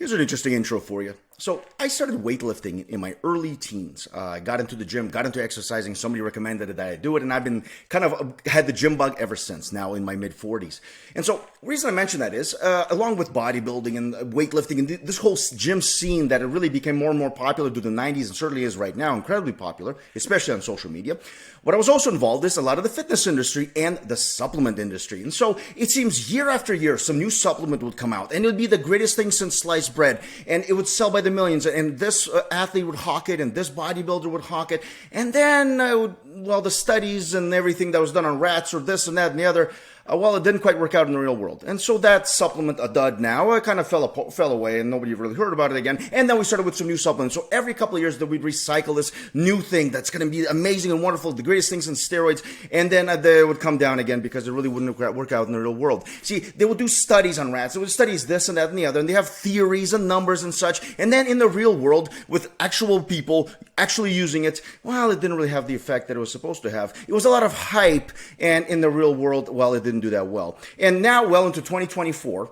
Here's an interesting intro for you. So I started weightlifting in my early teens. I got into the gym, got into exercising. Somebody recommended that I do it, and I've been kind of had the gym bug ever since, now in my mid-40s. And so the reason I mention that is, along with bodybuilding and weightlifting and this whole gym scene that it really became more and more popular through the 90s and certainly is right now, incredibly popular, especially on social media. What I was also involved is a lot of the fitness industry and the supplement industry. And so it seems year after year, some new supplement would come out, and it would be the greatest thing since sliced bread, and it would sell by the millions, and this athlete would hawk it, and this bodybuilder would hawk it, and then the studies and everything that was done on rats or this and that and the other, it didn't quite work out in the real world. And so that supplement, a dud now, it kind of fell away, and nobody really heard about it again. And then we started with some new supplements. So every couple of years that we'd recycle this new thing that's going to be amazing and wonderful, the greatest things in steroids, and then they would come down again because it really wouldn't work out in the real world. See, they would do studies on rats. They would studies this and that and the other, and they have theories and numbers and such. And then in the real world, with actual people actually using it, it didn't really have the effect that it was supposed to have. It was a lot of hype, and in the real world, it didn't do that well. And now, well into 2024,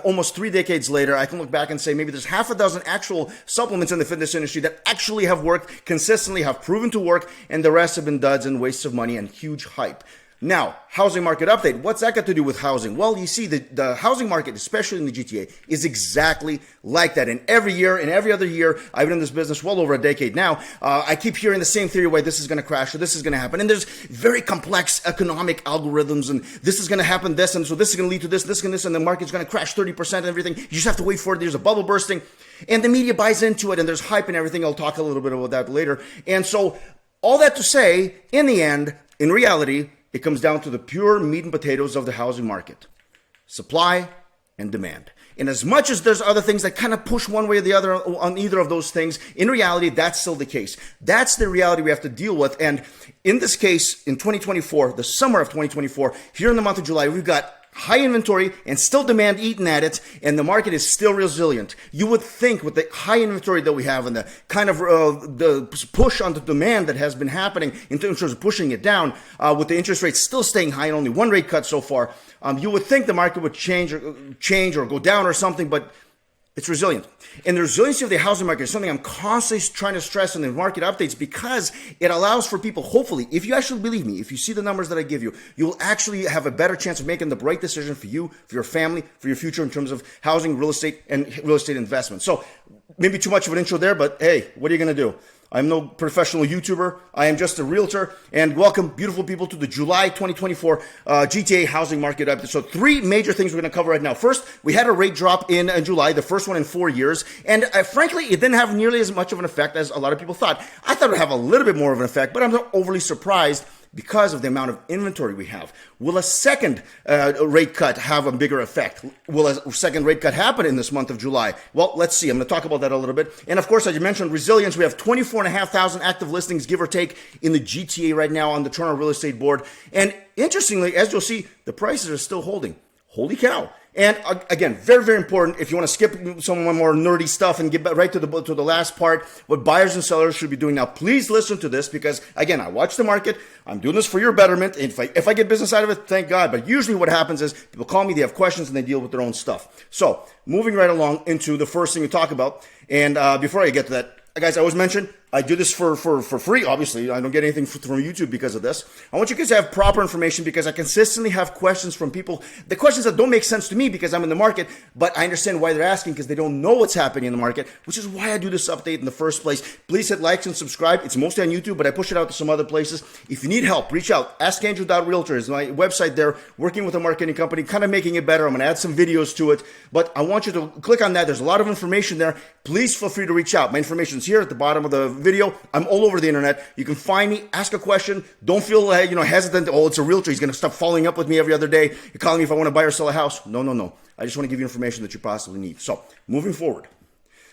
almost 3 decades later, I can look back and say maybe there's half a dozen actual supplements in the fitness industry that actually have worked consistently, have proven to work, and the rest have been duds and wastes of money and huge hype. Now, housing market update. What's that got to do with housing? Well, you see, the housing market, especially in the GTA, is exactly like that. And every year and every other year, I've been in this business well over a decade now, I keep hearing the same theory why this is going to crash or this is going to happen. And there's very complex economic algorithms, and this is going to happen this, and so this is going to lead to this, and the market's going to crash 30% and everything. You just have to wait for it. There's a bubble bursting, and the media buys into it, and there's hype and everything. I'll talk a little bit about that later. And so all that to say, in the end, in reality, it comes down to the pure meat and potatoes of the housing market. Supply and demand. And as much as there's other things that kind of push one way or the other on either of those things, in reality, that's still the case. That's the reality we have to deal with. And in this case, in 2024, the summer of 2024, here in the month of July, we've got high inventory and still demand eating at it, and the market is still resilient. You would think with the high inventory that we have and the kind of the push on the demand that has been happening in terms of pushing it down, with the interest rates still staying high and only one rate cut so far, you would think the market would change or go down or something, but it's resilient. And the resiliency of the housing market is something I'm constantly trying to stress in the market updates because it allows for people, hopefully, if you actually believe me, if you see the numbers that I give you, you'll actually have a better chance of making the right decision for you, for your family, for your future in terms of housing, real estate, and real estate investment. So maybe too much of an intro there, but hey, what are you going to do? I'm no professional YouTuber. I am just a realtor. And welcome, beautiful people, to the July 2024 GTA housing market update. So 3 major things we're going to cover right now. First, we had a rate drop in July, the first one in 4 years. And frankly, it didn't have nearly as much of an effect as a lot of people thought. I thought it would have a little bit more of an effect, but I'm not overly surprised because of the amount of inventory we have. Will a second rate cut have a bigger effect? Will a second rate cut happen in this month of July? Well, let's see. I'm going to talk about that a little bit. And of course, as you mentioned, resilience. We have 24,500 active listings, give or take, in the GTA right now on the Toronto Real Estate Board. And interestingly, as you'll see, the prices are still holding. Holy cow. And again, very, very important, if you want to skip some more nerdy stuff and get right to the last part, what buyers and sellers should be doing now. Please listen to this because, again, I watch the market. I'm doing this for your betterment. If I get business out of it, thank God. But usually what happens is people call me, they have questions, and they deal with their own stuff. So moving right along into the first thing we talk about. And before I get to that, guys, I always mention I do this for free. Obviously, I don't get anything from YouTube because of this. I want you guys to have proper information because I consistently have questions from people. The questions that don't make sense to me because I'm in the market, but I understand why they're asking because they don't know what's happening in the market, which is why I do this update in the first place. Please hit likes and subscribe. It's mostly on YouTube, but I push it out to some other places. If you need help, reach out. AskAndrew.Realtor is my website there, working with a marketing company, kind of making it better. I'm going to add some videos to it, but I want you to click on that. There's a lot of information there. Please feel free to reach out. My information is here at the bottom of the video. I'm all over the internet. You can find me, ask a question. Don't feel hesitant. Oh, it's a realtor. He's going to stop following up with me every other day. You're calling me if I want to buy or sell a house. No. I just want to give you information that you possibly need. So moving forward,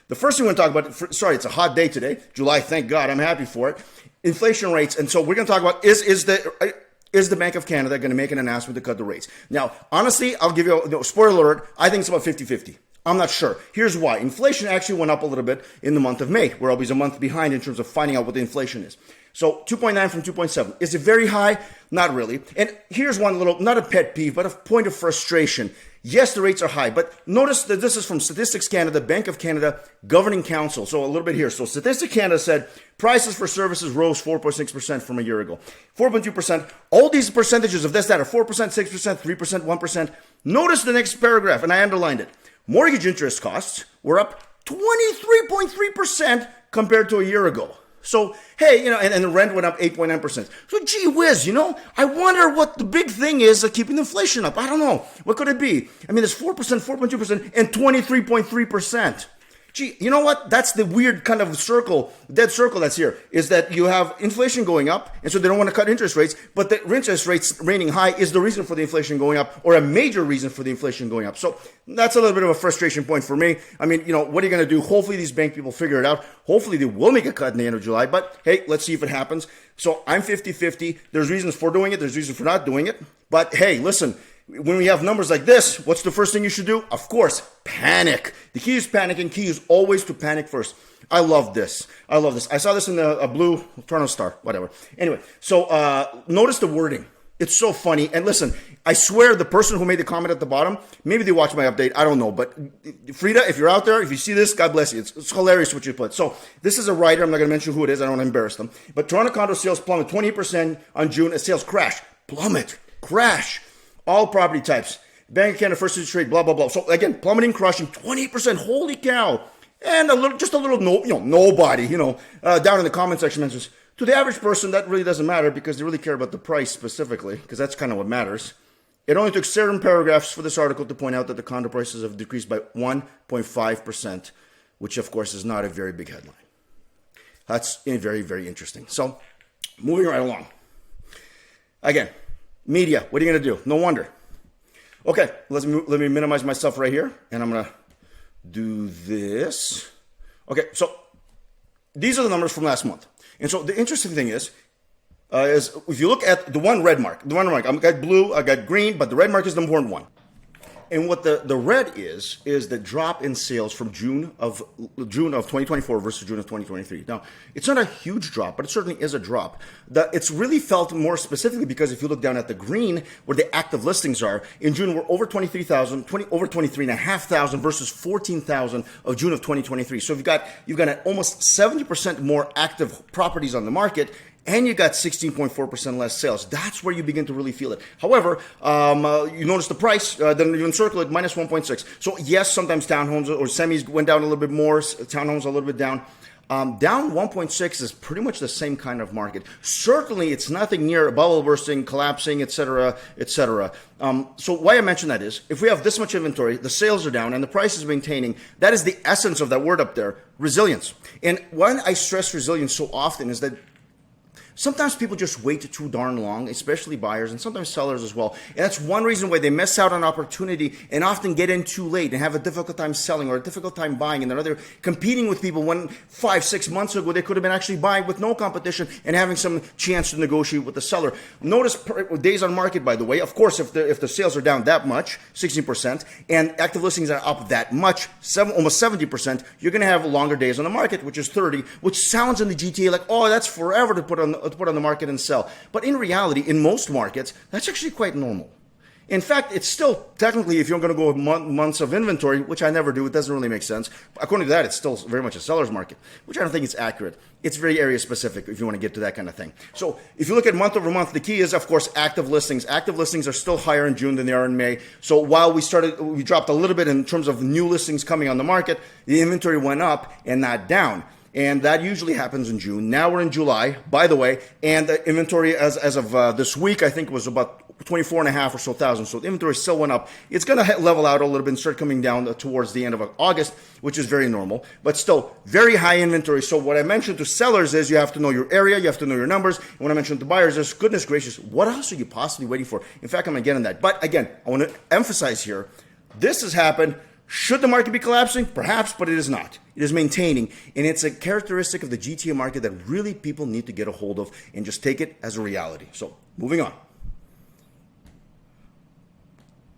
the first thing we're going to talk about, it's a hot day today, July, thank God, I'm happy for it. Inflation rates. And so we're going to talk about is the Bank of Canada going to make an announcement to cut the rates? Now, honestly, I'll give you a spoiler alert. I think it's about 50-50. I'm not sure. Here's why. Inflation actually went up a little bit in the month of May. We're always a month behind in terms of finding out what the inflation is. So 2.9 from 2.7. Is it very high? Not really. And here's one little, not a pet peeve, but a point of frustration. Yes, the rates are high, but notice that this is from Statistics Canada, Bank of Canada Governing Council. So a little bit here. So Statistics Canada said prices for services rose 4.6% from a year ago. 4.2%. All these percentages of this, that are 4%, 6%, 3%, 1%. Notice the next paragraph, and I underlined it. Mortgage interest costs were up 23.3% compared to a year ago. So, hey, and the rent went up 8.9%. So, gee whiz, I wonder what the big thing is of keeping inflation up. I don't know. What could it be? I mean, there's 4%, 4.2%, and 23.3%. Gee, you know what? That's the weird kind of dead circle that's here, is that you have inflation going up, and so they don't want to cut interest rates, but the interest rates remaining high is the reason for the inflation going up, or a major reason for the inflation going up. So that's a little bit of a frustration point for me. I mean, what are you going to do? Hopefully these bank people figure it out. Hopefully they will make a cut in the end of July, but hey, let's see if it happens. So I'm 50-50. There's reasons for doing it. There's reasons for not doing it. But hey, listen, when we have numbers like this, what's the first thing you should do? Of course, panic. The key is panicking. Key is always to panic first. I love this. I saw this in a blue Toronto Star, whatever. Anyway, so notice the wording. It's so funny. And listen, I swear the person who made the comment at the bottom, maybe they watched my update. I don't know. But Frida, if you're out there, if you see this, God bless you. It's hilarious what you put. So this is a writer. I'm not going to mention who it is. I don't want to embarrass them. But Toronto condo sales plummet 28% on June as sales crash. Plummet. Crash. All property types. Bank of Canada, first interest rate, blah, blah, blah. So again, plummeting, crushing, 28%. Holy cow. And nobody, down in the comment section mentions, to the average person, that really doesn't matter because they really care about the price specifically, because that's kind of what matters. It only took certain paragraphs for this article to point out that the condo prices have decreased by 1.5%, which of course is not a very big headline. That's very, very interesting. So moving right along. Again, media, what are you going to do? No wonder. Okay, let me minimize myself right here, and I'm going to do this. Okay, so these are the numbers from last month. And so the interesting thing is if you look at the red mark, I've got blue, I got green, but the red mark is the important one. And what the red is the drop in sales from June of 2024 versus June of 2023. Now, it's not a huge drop, but it certainly is a drop. It's really felt more specifically because if you look down at the green, where the active listings are, in June we're over 23,000, over 23,500 versus 14,000 of June of 2023. So you've got an almost 70% more active properties on the market, and you got 16.4% less sales. That's where you begin to really feel it. However, you notice the price, then you encircle it, minus 1.6. So yes, sometimes townhomes or semis went down a little bit more, townhomes a little bit down. Down 1.6 is pretty much the same kind of market. Certainly, it's nothing near a bubble bursting, collapsing, etc., etc. So why I mention that is, if we have this much inventory, the sales are down, and the price is maintaining, that is the essence of that word up there, resilience. And when I stress resilience so often is that sometimes people just wait too darn long, especially buyers and sometimes sellers as well. And that's one reason why they miss out on opportunity and often get in too late and have a difficult time selling or a difficult time buying. And they're competing with people when 5-6 months ago they could have been actually buying with no competition and having some chance to negotiate with the seller. Notice days on market, by the way. Of course, if the sales are down that much, 16%, and active listings are up that much, almost 70%, you're going to have longer days on the market, which is 30, which sounds in the GTA like, oh, that's forever to put on the market and sell. But in reality, in most markets, that's actually quite normal. In fact, it's still technically, if you're going to go with months of inventory, which I never do, it doesn't really make sense. According to that, it's still very much a seller's market, which I don't think is accurate. It's very area specific if you want to get to that kind of thing. So if you look at month over month, the key is, of course, active listings. Active listings are still higher in June than they are in May. So while we dropped a little bit in terms of new listings coming on the market, the inventory went up and not down. And that usually happens in June. Now we're in July, by the way, and the inventory as of this week, I think, was about 24,500 or so thousand. So the inventory still went up. It's going to level out a little bit and start coming down towards the end of August, which is very normal, but still very high inventory. So what I mentioned to sellers is you have to know your area, you have to know your numbers. And what I mentioned to buyers is, goodness gracious, what else are you possibly waiting for? In fact, I'm going to get on that. But again, I want to emphasize here, this has happened. Should the market be collapsing? Perhaps, but it is not. It is maintaining, and it's a characteristic of the GTA market that really people need to get a hold of and just take it as a reality. So, moving on.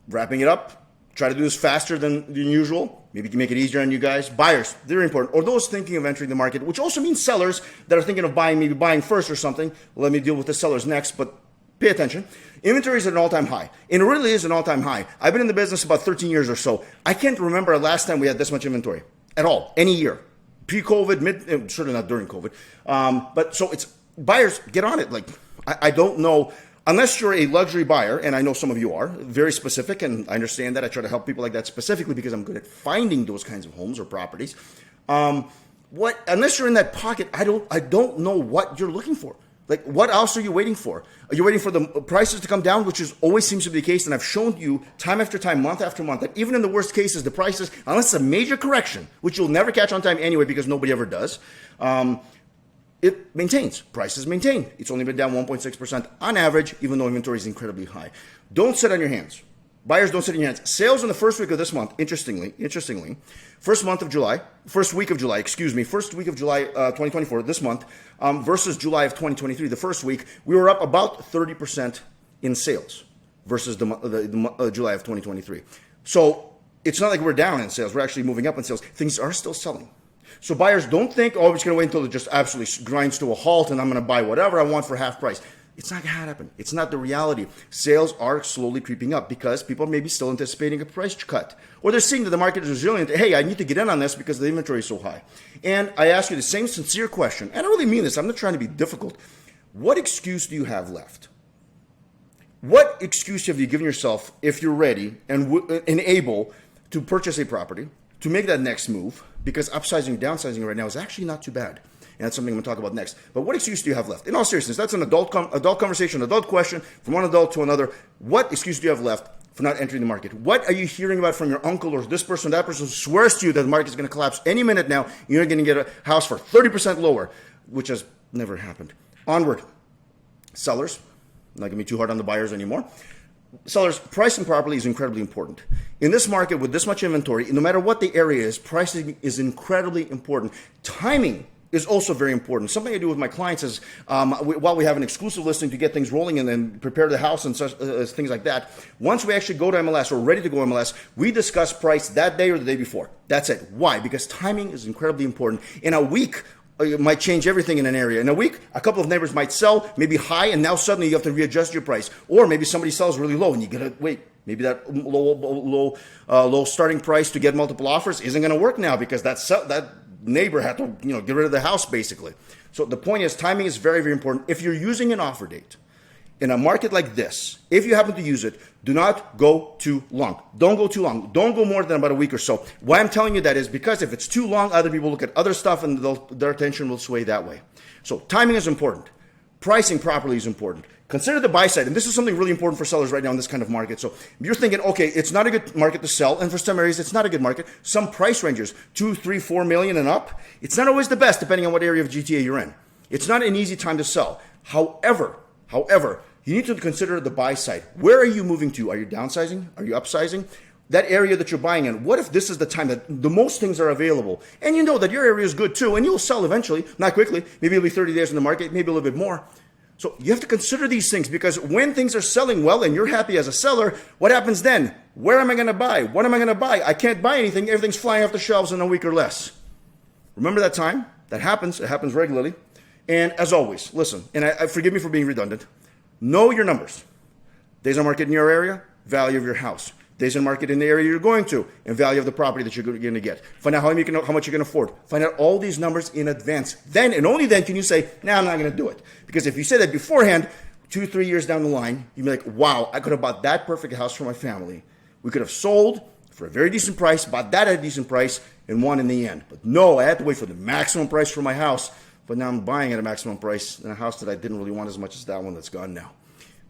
Wrapping it up. Try to do this faster than usual. maybe make it easier on you guys. Buyers, they're important. Or those thinking of entering the market, which also means sellers that are thinking of buying, maybe buying first or something. Let me deal with the sellers next, but pay attention. Inventory is at an all-time high. And it really is an all-time high. I've been in the business about 13 years or so. I can't remember the last time we had this much inventory at all, any year. Pre-COVID, certainly not during COVID. But so it's, buyers, get on it. Like, I don't know, unless you're a luxury buyer, and I know some of you are, very specific, and I understand that. I try to help people like that specifically because I'm good at finding those kinds of homes or properties. Unless you're in that pocket, I don't know what you're looking for. Like, what else are you waiting for? Are you waiting for the prices to come down, which always seems to be the case? And I've shown you time after time, month after month, that even in the worst cases, the prices, unless it's a major correction, which you'll never catch on time anyway because nobody ever does, it maintains. Prices maintain. It's only been down 1.6% on average, even though inventory is incredibly high. Don't sit on your hands. Buyers, don't sit on your hands. Sales in the first week of this month, interestingly, first week of July, 2024, this month, versus July of 2023, the first week, we were up about 30% in sales versus the July of 2023. So it's not like we're down in sales. We're actually moving up in sales. Things are still selling. So buyers, don't think, oh, I'm just going to wait until it just absolutely grinds to a halt and I'm going to buy whatever I want for half price. It's not going to happen. It's not the reality. Sales are slowly creeping up because people are maybe still anticipating a price cut. Or they're seeing that the market is resilient. Hey, I need to get in on this because the inventory is so high. And I ask you the same sincere question, and I really mean this. I'm not trying to be difficult. What excuse do you have left? What excuse have you given yourself if you're ready and able to purchase a property, to make that next move? Because upsizing, downsizing right now is actually not too bad. And that's something I'm going to talk about next. But what excuse do you have left? In all seriousness, that's an adult conversation, adult question from one adult to another. What excuse do you have left for not entering the market? What are you hearing about from your uncle or this person, that person who swears to you that the market is going to collapse any minute now? You're going to get a house for 30% lower, which has never happened. Onward. Sellers, I'm not going to be too hard on the buyers anymore. Sellers, pricing properly is incredibly important. In this market with this much inventory, no matter what the area is, pricing is incredibly important. Timing is also very important. Something I do with my clients is while we have an exclusive listing to get things rolling and then prepare the house and such, things like that, once we actually go to MLS or ready to go MLS, we discuss price that day or the day before. That's it. Why? Because timing is incredibly important. In a week, it might change everything in an area. In a week, a couple of neighbors might sell, maybe high, and now suddenly you have to readjust your price. Or maybe somebody sells really low and you gotta wait. Maybe that low starting price to get multiple offers isn't going to work now because that neighbor had to get rid of the house basically. So the point is, timing is very, very important. If you're using an offer date in a market like this, if you happen to use it, do not go too long. Don't go too long. Don't go more than about a week or so. Why I'm telling you that is because if it's too long, other people look at other stuff and their attention will sway that way. So timing is important. Pricing properly is important. Consider the buy side, and this is something really important for sellers right now in this kind of market. So you're thinking, okay, it's not a good market to sell, and for some areas, it's not a good market. Some price ranges, 2, 3, 4 million and up, it's not always the best depending on what area of GTA you're in. It's not an easy time to sell. However, you need to consider the buy side. Where are you moving to? Are you downsizing? Are you upsizing? That area that you're buying in, what if this is the time that the most things are available? And you know that your area is good too, and you'll sell eventually, not quickly. Maybe it'll be 30 days in the market, maybe a little bit more. So you have to consider these things because when things are selling well and you're happy as a seller, what happens then? Where am I going to buy? What am I going to buy? I can't buy anything. Everything's flying off the shelves in a week or less. Remember that time? That happens. It happens regularly. And as always, listen, and forgive me for being redundant. Know your numbers. Days on market in your area, value of your house. Days on market in the area you're going to, and value of the property that you're going to get. Find out how much you can afford. Find out all these numbers in advance. Then, and only then, can you say, I'm not going to do it. Because if you say that beforehand, 2-3 years down the line, you'd be like, wow, I could have bought that perfect house for my family. We could have sold for a very decent price, bought that at a decent price, and won in the end. But no, I had to wait for the maximum price for my house. But now I'm buying at a maximum price in a house that I didn't really want as much as that one that's gone now.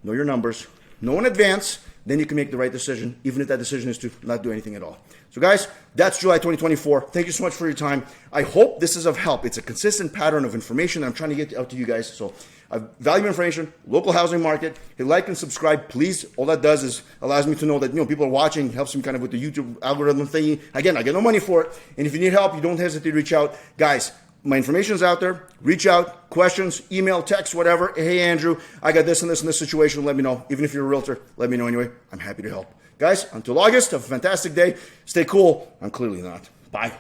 Know your numbers. Know in advance. Then you can make the right decision, even if that decision is to not do anything at all. So guys, that's July 2024. Thank you so much for your time. I hope this is of help. It's a consistent pattern of information that I'm trying to get out to you guys. So valuable information, local housing market. Hit like and subscribe, please. All that does is allows me to know that people are watching, helps me kind of with the YouTube algorithm thingy. Again, I get no money for it. And if you need help, you don't hesitate to reach out. Guys, my information is out there. Reach out, questions, email, text, whatever. Hey, Andrew, I got this and this and this situation. Let me know. Even if you're a realtor, let me know anyway. I'm happy to help. Guys, until August, have a fantastic day. Stay cool. I'm clearly not. Bye.